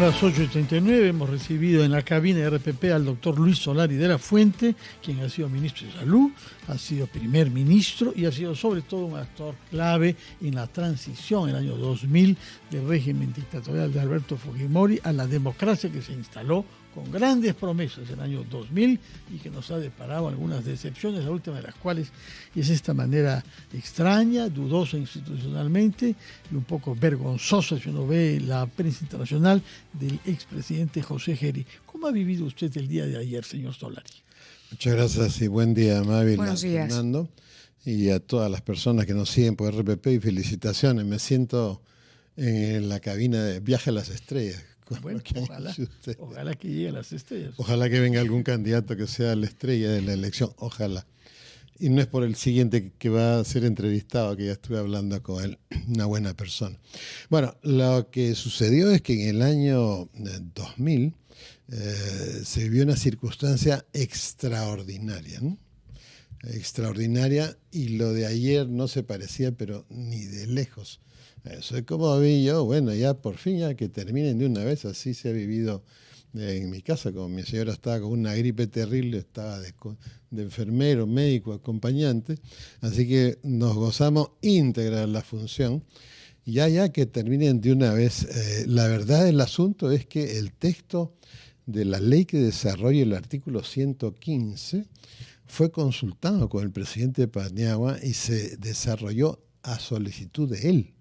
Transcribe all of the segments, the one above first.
las 8:39 hemos recibido en la cabina de RPP al doctor Luis Solari de la Fuente, quien ha sido ministro de Salud, ha sido primer ministro y ha sido sobre todo un actor clave en la transición en el año 2000 del régimen dictatorial de Alberto Fujimori a la democracia que se instaló con grandes promesas en el año 2000 y que nos ha deparado algunas decepciones, la última de las cuales es esta manera extraña, dudosa institucionalmente y un poco vergonzosa si uno ve la prensa internacional del expresidente José Geri. ¿Cómo ha vivido usted el día de ayer, señor Solari? Muchas gracias y buen día, Mávila. Buenos días. Fernando, y a todas las personas que nos siguen por RPP y felicitaciones. Me siento en la cabina de Viaje a las Estrellas. Bueno, ojalá que llegue a las estrellas. Ojalá que venga algún candidato que sea la estrella de la elección, ojalá. Y no es por el siguiente que va a ser entrevistado, que ya estuve hablando con él, una buena persona. Bueno, lo que sucedió es que en el año 2000 se vivió una circunstancia extraordinaria, ¿no? Extraordinaria, y lo de ayer no se parecía, pero ni de lejos. Eso es como vi yo, bueno, ya por fin, ya que terminen de una vez, así se ha vivido en mi casa, como mi señora estaba con una gripe terrible, estaba de enfermero, médico, acompañante, así que nos gozamos íntegra la función, ya que terminen de una vez. La verdad del asunto es que el texto de la ley que desarrolla el artículo 115 fue consultado con el presidente Paniagua y se desarrolló a solicitud de él,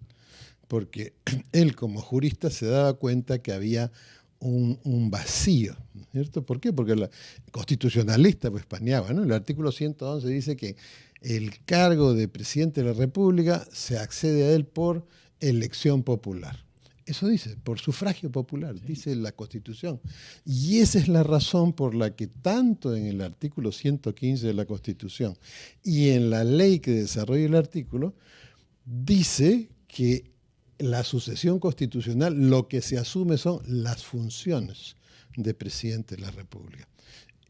porque él como jurista se daba cuenta que había un vacío, ¿cierto? ¿Por qué? Porque el constitucionalista pues Paniagua, ¿no? El artículo 111 dice que el cargo de presidente de la República se accede a él por elección popular. Eso dice, por sufragio popular, dice la Constitución. Y esa es la razón por la que tanto en el artículo 115 de la Constitución y en la ley que desarrolla el artículo, dice que la sucesión constitucional lo que se asume son las funciones de presidente de la República.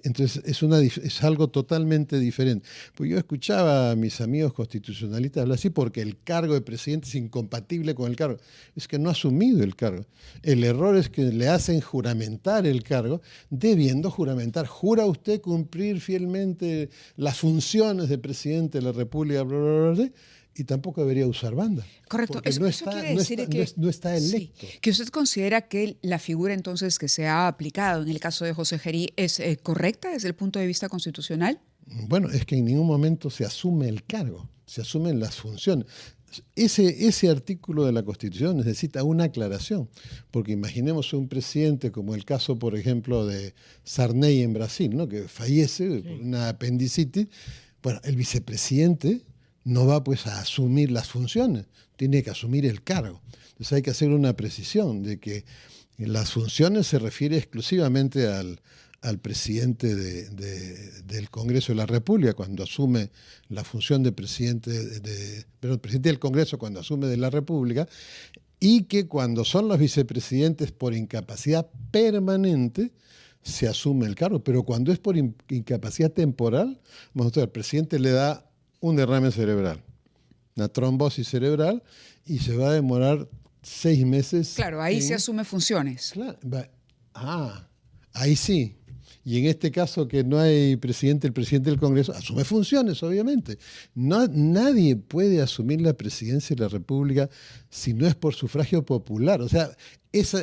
Entonces es algo totalmente diferente. Pues yo escuchaba a mis amigos constitucionalistas hablar así porque el cargo de presidente es incompatible con el cargo. Es que no ha asumido el cargo. El error es que le hacen juramentar el cargo, debiendo juramentar. ¿Jura usted cumplir fielmente las funciones de presidente de la República? Bla, bla, bla, bla? Y tampoco debería usar banda. Correcto. Eso quiere decir no está electo. Sí, que usted considera que la figura entonces que se ha aplicado en el caso de José Geri es correcta desde el punto de vista constitucional. Bueno, es que en ningún momento se asume el cargo, se asumen las funciones. Ese artículo de la Constitución necesita una aclaración, porque imaginemos un presidente como el caso, por ejemplo, de Sarney en Brasil, ¿no? Que fallece por una apendicitis. Bueno, el vicepresidente no va pues a asumir las funciones, tiene que asumir el cargo. Entonces hay que hacer una precisión de que las funciones se refiere exclusivamente al presidente del Congreso de la República cuando asume la función de presidente del Congreso cuando asume de la República, y que cuando son los vicepresidentes por incapacidad permanente se asume el cargo, pero cuando es por incapacidad temporal, el presidente le da un derrame cerebral, una trombosis cerebral, y se va a demorar 6 meses. Claro, ahí se asume funciones. Claro, ahí sí. Y en este caso que no hay presidente, el presidente del Congreso asume funciones, obviamente. Nadie puede asumir la presidencia de la República si no es por sufragio popular. O sea,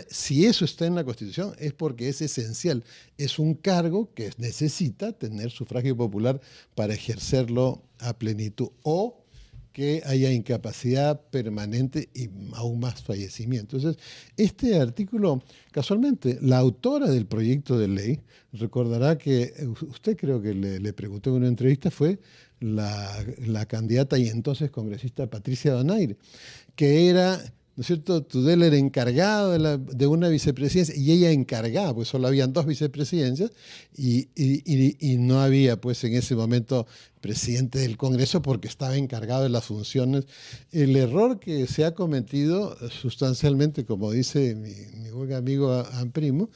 si eso está en la Constitución es porque es esencial. Es un cargo que necesita tener sufragio popular para ejercerlo a plenitud, o que haya incapacidad permanente y aún más fallecimiento. Entonces, este artículo, casualmente, la autora del proyecto de ley, recordará que usted creo que le preguntó en una entrevista, fue la candidata y entonces congresista Patricia Donaire, que era, ¿no es cierto?, Tudela era encargado de una vicepresidencia y ella encargada, pues solo habían 2 vicepresidencias y no había pues en ese momento presidente del Congreso porque estaba encargado de las funciones. El error que se ha cometido sustancialmente, como dice mi buen amigo Amprimo,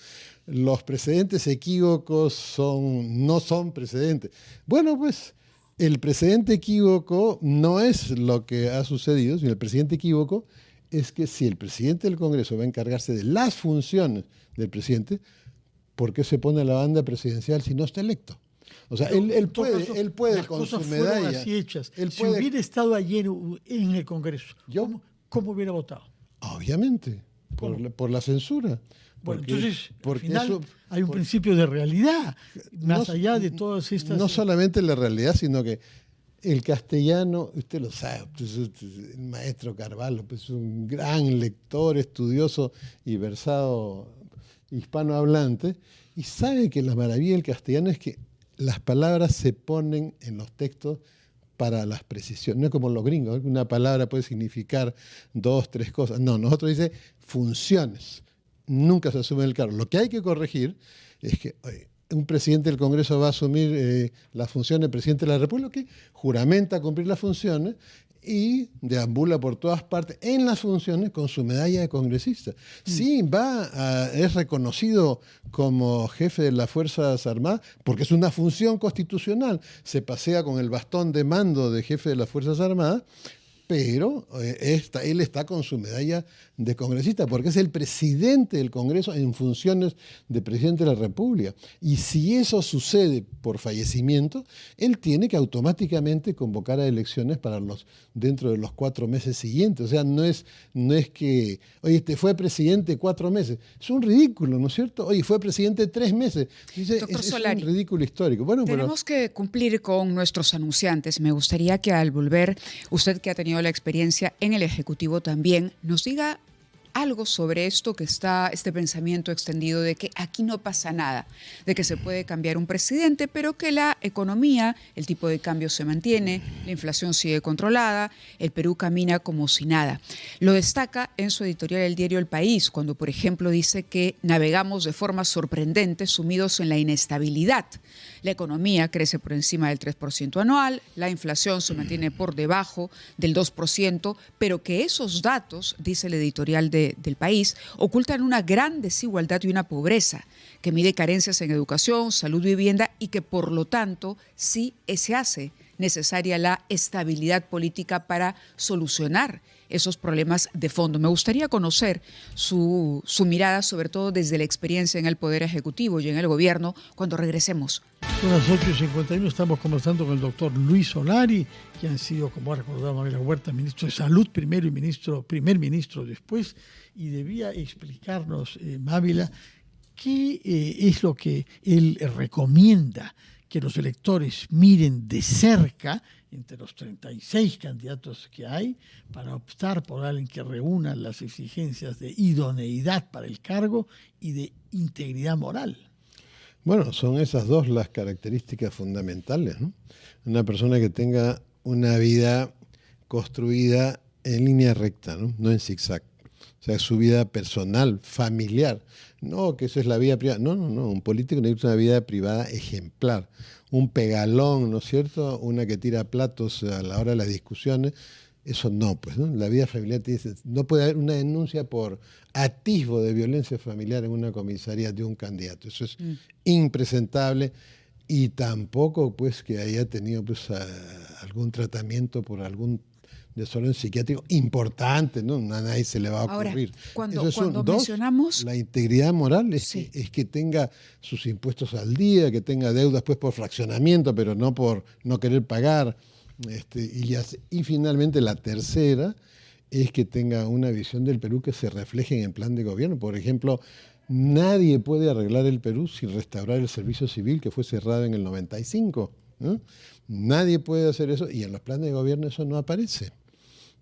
los precedentes equívocos no son precedentes. Bueno, pues el precedente equívoco no es lo que ha sucedido, sino el precedente equívoco es que si el presidente del Congreso va a encargarse de las funciones del presidente, ¿por qué se pone a la banda presidencial si no está electo? O sea, él puede con su medalla. Así hechas. Si hubiera estado ayer en el Congreso, ¿cómo hubiera votado? Obviamente, por la censura. Bueno, entonces, al final hay un principio de realidad, más allá de todas estas... No solamente la realidad, sino que el castellano, usted lo sabe, el maestro Carvalho, pues es un gran lector, estudioso y versado hispanohablante, y sabe que la maravilla del castellano es que las palabras se ponen en los textos para las precisiones. No es como los gringos, una palabra puede significar 2, 3 cosas. No, nosotros dice funciones. Nunca se asume el cargo. Lo que hay que corregir es que un presidente del Congreso va a asumir las funciones del presidente de la República, que juramenta cumplir las funciones y deambula por todas partes en las funciones con su medalla de congresista. Sí, es reconocido como jefe de las Fuerzas Armadas porque es una función constitucional. Se pasea con el bastón de mando de jefe de las Fuerzas Armadas, pero él está con su medalla de congresista porque es el presidente del Congreso en funciones de presidente de la República. Y si eso sucede por fallecimiento, él tiene que automáticamente convocar a elecciones para dentro de los 4 meses siguientes. O sea, no es que, oye, fue presidente 4 meses. Es un ridículo, ¿no es cierto? Oye, fue presidente 3 meses. Doctor Solari, un ridículo histórico. Bueno, tenemos que cumplir con nuestros anunciantes. Me gustaría que al volver, usted que ha tenido la experiencia en el Ejecutivo también, nos diga algo sobre esto que está, este pensamiento extendido de que aquí no pasa nada, de que se puede cambiar un presidente, pero que la economía, el tipo de cambio se mantiene, la inflación sigue controlada, el Perú camina como si nada. Lo destaca en su editorial El Diario El País, cuando, por ejemplo, dice que navegamos de forma sorprendente sumidos en la inestabilidad. La economía crece por encima del 3% anual, la inflación se mantiene por debajo del 2%, pero que esos datos, dice el editorial del País, ocultan una gran desigualdad y una pobreza que mide carencias en educación, salud, vivienda y que por lo tanto sí se hace necesaria la estabilidad política para solucionar esos problemas de fondo. Me gustaría conocer su mirada, sobre todo desde la experiencia en el Poder Ejecutivo y en el Gobierno, cuando regresemos. Son las 8:51, estamos conversando con el doctor Luis Solari, quien ha sido, como ha recordado Mávila Huerta, ministro de Salud primero y primer ministro después, y debía explicarnos, Mávila, qué es lo que él recomienda que los electores miren de cerca entre los 36 candidatos que hay para optar por alguien que reúna las exigencias de idoneidad para el cargo y de integridad moral. Bueno, son esas dos las características fundamentales, ¿no? Una persona que tenga una vida construida en línea recta, ¿no? En zigzag. O sea, su vida personal, familiar. No, que eso es la vida privada. No. Un político necesita una vida privada ejemplar. Un pegalón, ¿no es cierto? Una que tira platos a la hora de las discusiones. Eso no, pues, ¿no? La vida familiar no puede haber una denuncia por atisbo de violencia familiar en una comisaría de un candidato. Eso es impresentable. Y tampoco, pues, que haya tenido pues, algún tratamiento por algún desorden psiquiátrico importante, ¿no? A nadie se le va a ocurrir. Ahora, cuando mencionamos... La integridad moral es que tenga sus impuestos al día, que tenga deudas pues, por fraccionamiento, pero no por no querer pagar. Y finalmente la tercera es que tenga una visión del Perú que se refleje en el plan de gobierno. Por ejemplo, nadie puede arreglar el Perú sin restaurar el servicio civil que fue cerrado en el 95, ¿no? Nadie puede hacer eso y en los planes de gobierno eso no aparece.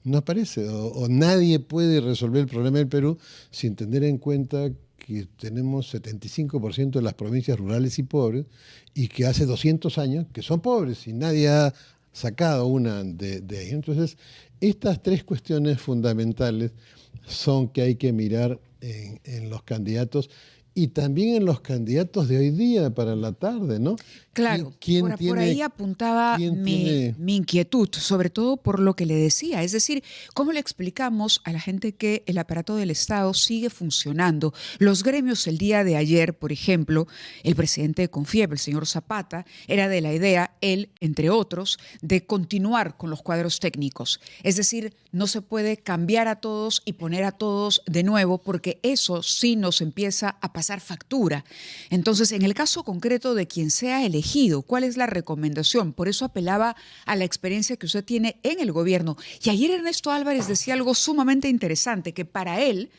No aparece. O nadie puede resolver el problema del Perú sin tener en cuenta que tenemos 75% de las provincias rurales y pobres y que hace 200 años que son pobres y nadie ha sacado una de ahí. Entonces, estas tres cuestiones fundamentales son que hay que mirar en los candidatos y también en los candidatos de hoy día para la tarde, ¿no? Claro, por ahí apuntaba mi inquietud, sobre todo por lo que le decía. Es decir, ¿cómo le explicamos a la gente que el aparato del Estado sigue funcionando? Los gremios el día de ayer, por ejemplo, el presidente de CONFIEP, el señor Zapata, era de la idea, él, entre otros, de continuar con los cuadros técnicos. Es decir, no se puede cambiar a todos y poner a todos de nuevo, porque eso sí nos empieza a pasar factura. Entonces, en el caso concreto de quien sea elegido, ¿cuál es la recomendación? Por eso apelaba a la experiencia que usted tiene en el gobierno. Y ayer Ernesto Álvarez decía algo sumamente interesante, que para él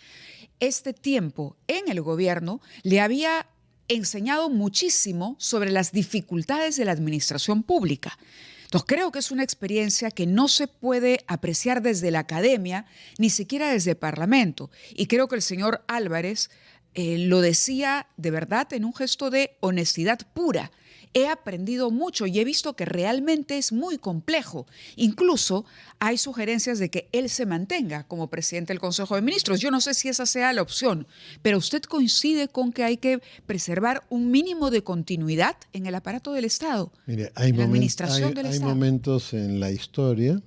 este tiempo en el gobierno le había enseñado muchísimo sobre las dificultades de la administración pública. Entonces, creo que es una experiencia que no se puede apreciar desde la academia, ni siquiera desde el Parlamento. Y creo que el señor Álvarez lo decía de verdad en un gesto de honestidad pura. He aprendido mucho y he visto que realmente es muy complejo. Incluso hay sugerencias de que él se mantenga como presidente del Consejo de Ministros. Yo no sé si esa sea la opción, pero ¿usted coincide con que hay que preservar un mínimo de continuidad en el aparato del Estado? Mire, en la administración del Estado. Hay momentos en la historia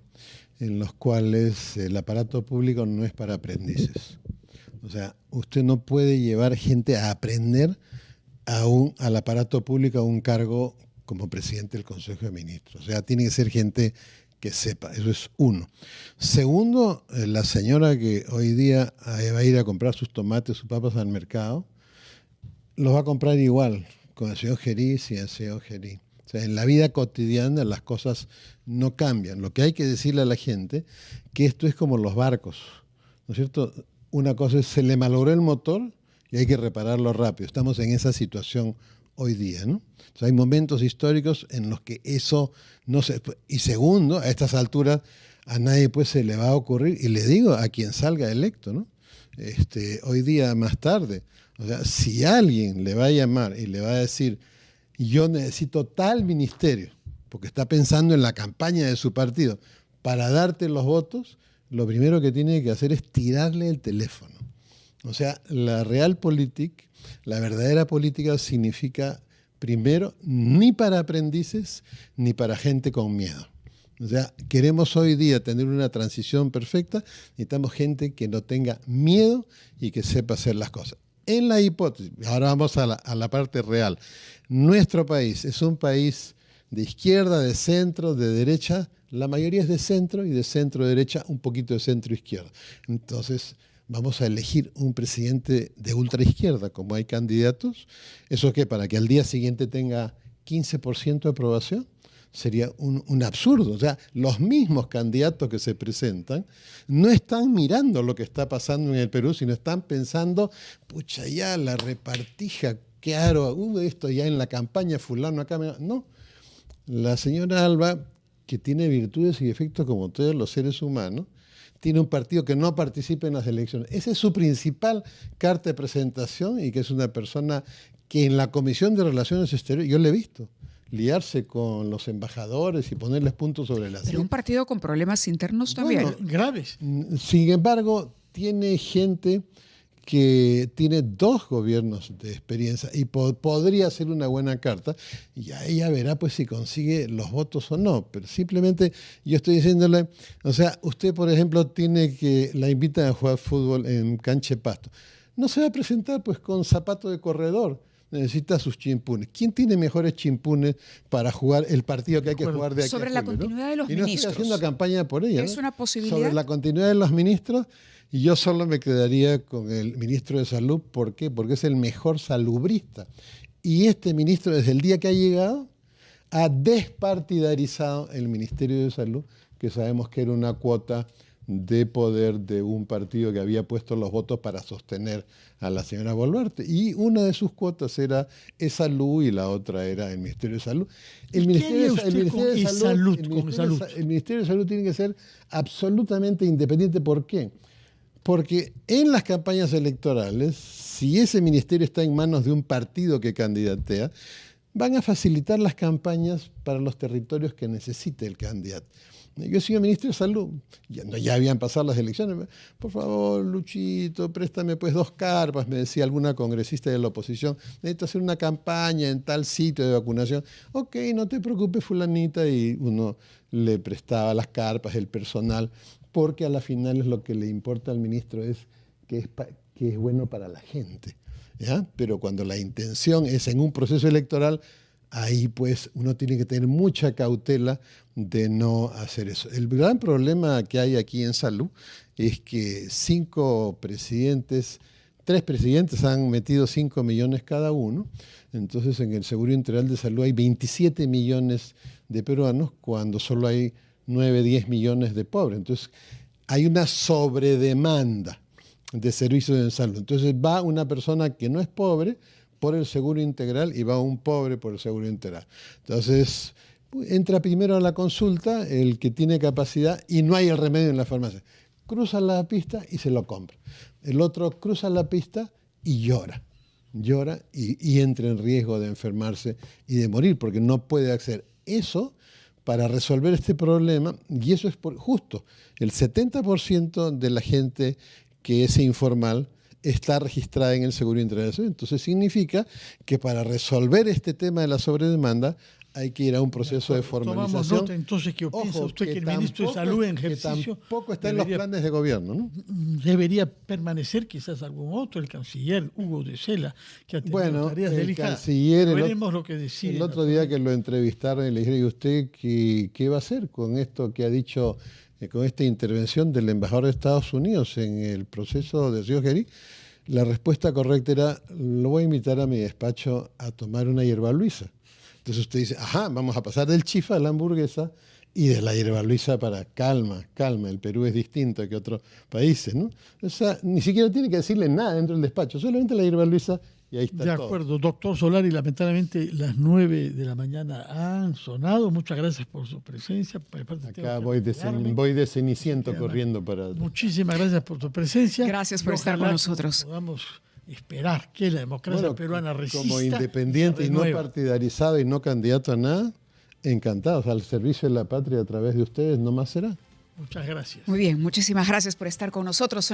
en los cuales el aparato público no es para aprendices. O sea, usted no puede llevar gente a aprender al aparato público a un cargo como presidente del Consejo de Ministros. O sea, tiene que ser gente que sepa. Eso es uno. Segundo, la señora que hoy día va a ir a comprar sus tomates, sus papas al mercado, los va a comprar igual con el señor Gerí y el señor Gerí. O sea, en la vida cotidiana las cosas no cambian. Lo que hay que decirle a la gente que esto es como los barcos, ¿no es cierto? Una cosa es, se le malogró el motor y hay que repararlo rápido. Estamos en esa situación hoy día, ¿no? O sea, hay momentos históricos en los que eso no se... Y segundo, a estas alturas a nadie pues se le va a ocurrir, y le digo a quien salga electo, ¿no? Hoy día más tarde, o sea, si alguien le va a llamar y le va a decir, yo necesito tal ministerio, porque está pensando en la campaña de su partido, para darte los votos, lo primero que tiene que hacer es tirarle el teléfono. O sea, la realpolitik, la verdadera política significa, primero, ni para aprendices ni para gente con miedo. O sea, queremos hoy día tener una transición perfecta, necesitamos gente que no tenga miedo y que sepa hacer las cosas. En la hipótesis, ahora vamos a la parte real, nuestro país es un país de izquierda, de centro, de derecha, la mayoría es de centro y de centro-derecha, un poquito de centro-izquierda. Entonces, vamos a elegir un presidente de ultraizquierda, como hay candidatos. ¿Eso qué? Para que al día siguiente tenga 15% de aprobación. Sería un absurdo. O sea, los mismos candidatos que se presentan no están mirando lo que está pasando en el Perú, sino están pensando, pucha, ya la repartija, ¿qué hago? Esto ya en la campaña fulano acá. No, la señora Alba, que tiene virtudes y defectos como todos los seres humanos, tiene un partido que no participa en las elecciones. Esa es su principal carta de presentación, y que es una persona que en la Comisión de Relaciones Exteriores, yo le he visto liarse con los embajadores y ponerles puntos sobre las Pero un partido con problemas internos también. Bueno, graves. Sin embargo, tiene gente que tiene 2 gobiernos de experiencia y podría ser una buena carta, y a ella verá pues si consigue los votos o no. Pero simplemente yo estoy diciéndole, o sea, usted por ejemplo la invitan a jugar fútbol en cancha de pasto. No se va a presentar pues con zapato de corredor, necesita sus chimpunes. ¿Quién tiene mejores chimpunes para jugar el partido que hay que jugar de aquí sobre a julio, la continuidad de los ministros? Y no estoy haciendo campaña por ella. ¿Es una posibilidad? Sobre la continuidad de los ministros, y yo solo me quedaría con el ministro de Salud. ¿Por qué? Porque es el mejor salubrista. Y este ministro, desde el día que ha llegado, ha despartidarizado el Ministerio de Salud, que sabemos que era una cuota de poder de un partido que había puesto los votos para sostener a la señora Boluarte. Y una de sus cuotas era salud y la otra era el Ministerio de Salud. El Ministerio de Salud tiene que ser absolutamente independiente. ¿Por qué? Porque en las campañas electorales, si ese ministerio está en manos de un partido que candidatea, van a facilitar las campañas para los territorios que necesite el candidato. Yo he sido ministro de Salud, ya habían pasado las elecciones. Por favor, Luchito, préstame pues 2 carpas, me decía alguna congresista de la oposición. Necesito hacer una campaña en tal sitio de vacunación. Ok, no te preocupes, fulanita, y uno le prestaba las carpas, el personal, porque a la final es lo que le importa al ministro es que es bueno para la gente, ¿ya? Pero cuando la intención es en un proceso electoral, ahí pues uno tiene que tener mucha cautela de no hacer eso. El gran problema que hay aquí en salud es que 3 presidentes han metido 5 millones cada uno. Entonces en el Seguro Integral de Salud hay 27 millones de peruanos cuando solo hay 9, 10 millones de pobres. Entonces hay una sobredemanda de servicios en salud. Entonces va una persona que no es pobre por el Seguro Integral y va un pobre por el Seguro Integral. Entonces entra primero a la consulta el que tiene capacidad y no hay el remedio en la farmacia. Cruza la pista y se lo compra. El otro cruza la pista y llora y entra en riesgo de enfermarse y de morir porque no puede acceder. Eso, para resolver este problema, y eso es justo, el 70% de la gente que es informal está registrada en el Seguro Integral. Entonces significa que para resolver este tema de la sobredemanda hay que ir a un proceso de formalización. Tomamos nota, entonces, ¿qué piensa usted que el ministro de Salud en ejercicio tampoco está en los planes de gobierno, ¿no? Debería permanecer otro, el canciller Hugo de Sela, que ha tenido tareas delicadas. Canciller, veremos lo que decide. El otro día que lo entrevistaron y le dijeron, ¿y usted qué va a hacer con esto que ha dicho, con esta intervención del embajador de Estados Unidos en el proceso de Río Gerí? La respuesta correcta era, lo voy a invitar a mi despacho a tomar una hierba luisa. Entonces usted dice, vamos a pasar del chifa a la hamburguesa y de la hierba luisa para calma, el Perú es distinto que otros países, ¿no? O sea, ni siquiera tiene que decirle nada dentro del despacho, solamente la hierba luisa y ahí está todo. De acuerdo, doctor Solari, lamentablemente las 9 de la mañana han sonado. Muchas gracias por su presencia. Acá voy de Ceniciento corriendo para... Muchísimas gracias por tu presencia. Gracias por estar con nosotros. Podamos esperar que la democracia peruana resista. Como independiente y no partidarizado y no candidato a nada, encantados al servicio de la patria a través de ustedes, no más será. Muchas gracias. Muy bien, muchísimas gracias por estar con nosotros.